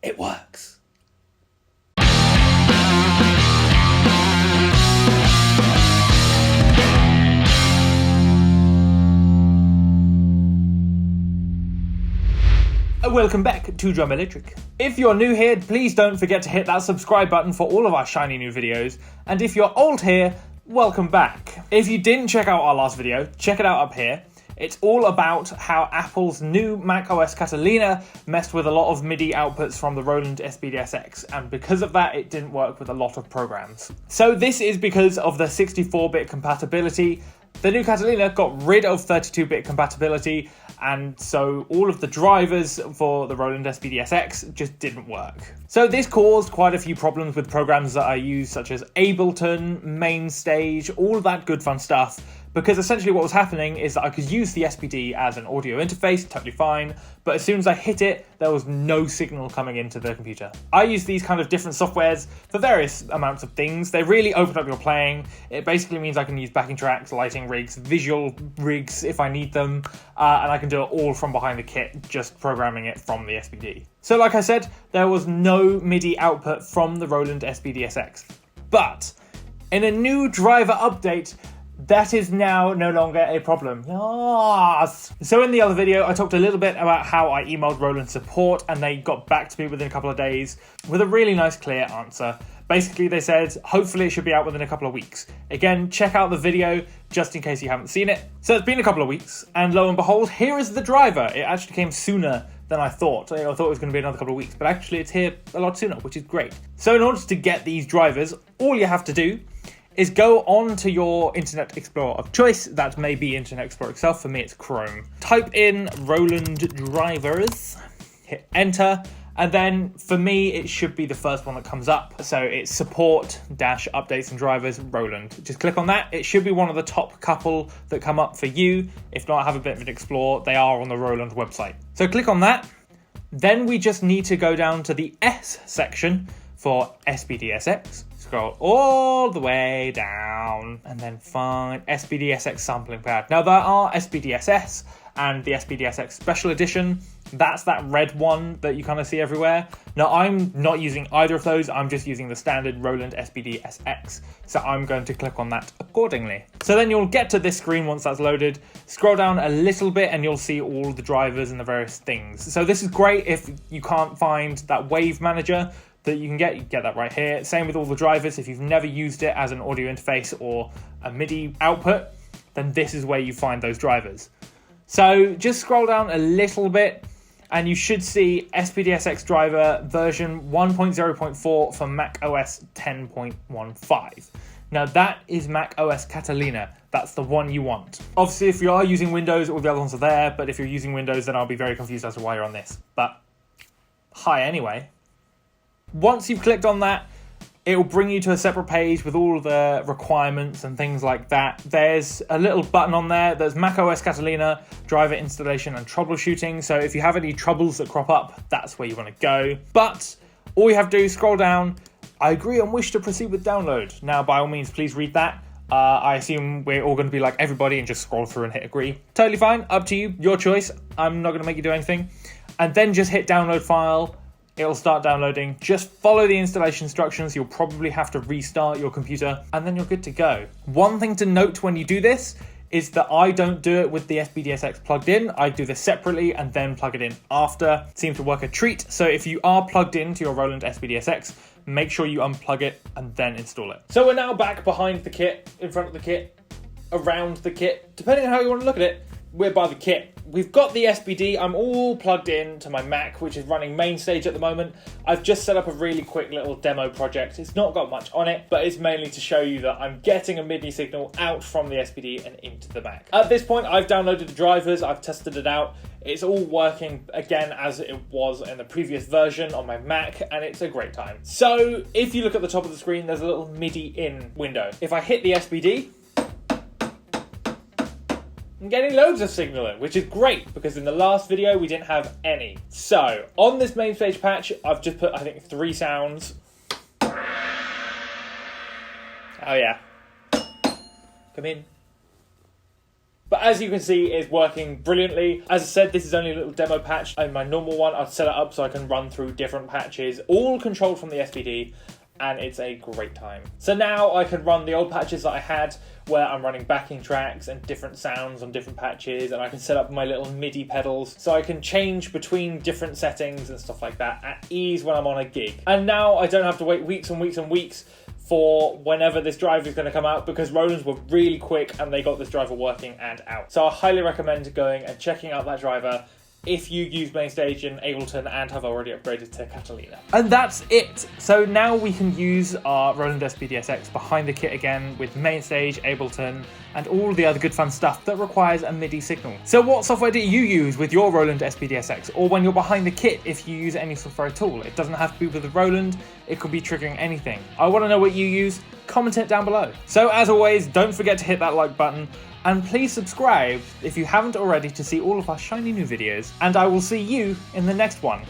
it works. Welcome back to Drum Electric. If you're new here, please don't forget to hit that subscribe button for all of our shiny new videos. And if you're old here, welcome back. If you didn't check out our last video, check it out up here. It's all about how Apple's new macOS Catalina messed with a lot of MIDI outputs from the Roland SPD-SX, and because of that, it didn't work with a lot of programs. So this is because of the 64-bit compatibility. The new Catalina got rid of 32-bit compatibility, and so all of the drivers for the Roland SPD-SX just didn't work. So this caused quite a few problems with programs that I use, such as Ableton, Mainstage, all of that good fun stuff, because essentially what was happening is that I could use the SPD as an audio interface, totally fine, but as soon as I hit it, there was no signal coming into the computer. I use these kind of different softwares for various amounts of things. They really open up your playing. It basically means I can use backing tracks, lighting rigs, visual rigs if I need them, and I can do it all from behind the kit, just programming it from the SPD. So like I said, there was no MIDI output from the Roland SPD-SX. But in a new driver update, that is now no longer a problem. Yes! So in the other video, I talked a little bit about how I emailed Roland support and they got back to me within a couple of days with a really nice clear answer. Basically, they said, hopefully it should be out within a couple of weeks. Again, check out the video just in case you haven't seen it. So it's been a couple of weeks, and lo and behold, here is the driver. It actually came sooner than I thought. I thought it was going to be another couple of weeks, but actually it's here a lot sooner, which is great. So in order to get these drivers, all you have to do is go on to your Internet Explorer of choice. That may be Internet Explorer itself. For me, it's Chrome. Type in Roland drivers, hit enter, and then for me, it should be the first one that comes up. So it's support-updates and drivers, Roland. Just click on that. It should be one of the top couple that come up for you. If not, have a bit of an explore. They are on the Roland website. So click on that. Then we just need to go down to the S section for SPD-SX. Scroll all the way down and then find SPD-SX sampling pad. Now there are SPD-SS and the SPD-SX Special Edition. That's that red one that you kind of see everywhere. Now I'm not using either of those. I'm just using the standard Roland SPD-SX. So I'm going to click on that accordingly. So then you'll get to this screen once that's loaded. Scroll down a little bit and you'll see all the drivers and the various things. So this is great if you can't find that wave manager that you can get that right here. Same with all the drivers. If you've never used it as an audio interface or a MIDI output, then this is where you find those drivers. So just scroll down a little bit and you should see SPD-SX driver version 1.0.4 for macOS 10.15. Now that is macOS Catalina. That's the one you want. Obviously, if you are using Windows, all the other ones are there, but if you're using Windows, then I'll be very confused as to why you're on this. But hi anyway. Once you've clicked on that, it will bring you to a separate page with all the requirements and things like that. There's a little button on there. There's macOS Catalina, driver installation and troubleshooting. So if you have any troubles that crop up, that's where you want to go. But all you have to do is scroll down. I agree and wish to proceed with download. Now, by all means, please read that. I assume we're all going to be like everybody and just scroll through and hit agree. Totally fine. Up to you. Your choice. I'm not going to make you do anything. And then just hit download file. It'll start downloading. Just follow the installation instructions. You'll probably have to restart your computer and then you're good to go. One thing to note when you do this is that I don't do it with the SPD-SX plugged in. I do this separately and then plug it in after. It seems to work a treat. So if you are plugged into your Roland SPD-SX, make sure you unplug it and then install it. So we're now back behind the kit, in front of the kit, around the kit, depending on how you want to look at it. We're by the kit. We've got the SPD. I'm all plugged in to my Mac, which is running Mainstage at the moment. I've just set up a really quick little demo project. It's not got much on it, but it's mainly to show you that I'm getting a MIDI signal out from the SPD and into the Mac. At this point, I've downloaded the drivers. I've tested it out. It's all working again as it was in the previous version on my Mac, and it's a great time. So if you look at the top of the screen, there's a little MIDI in window. If I hit the SPD, I'm getting loads of signal in, which is great because in the last video we didn't have any. So on this main stage patch, I've just put, I think, 3 sounds. Oh yeah. Come in. But as you can see, it's working brilliantly. As I said, this is only a little demo patch. In my normal one, I'd set it up so I can run through different patches, all controlled from the SPD, and it's a great time. So now I can run the old patches that I had, where I'm running backing tracks and different sounds on different patches, and I can set up my little MIDI pedals so I can change between different settings and stuff like that at ease when I'm on a gig. And now I don't have to wait weeks and weeks and weeks for whenever this driver is going to come out, because Roland's were really quick and they got this driver working and out. So I highly recommend going and checking out that driver if you use Mainstage in Ableton and have already upgraded to Catalina. And that's it. So now we can use our Roland SPD-SX behind the kit again with Mainstage, Ableton, and all the other good fun stuff that requires a MIDI signal. So what software do you use with your Roland SPD-SX, or when you're behind the kit if you use any software at all? It doesn't have to be with the Roland, it could be triggering anything. I want to know what you use, comment it down below. So as always, don't forget to hit that like button, and please subscribe if you haven't already to see all of our shiny new videos, and I will see you in the next one.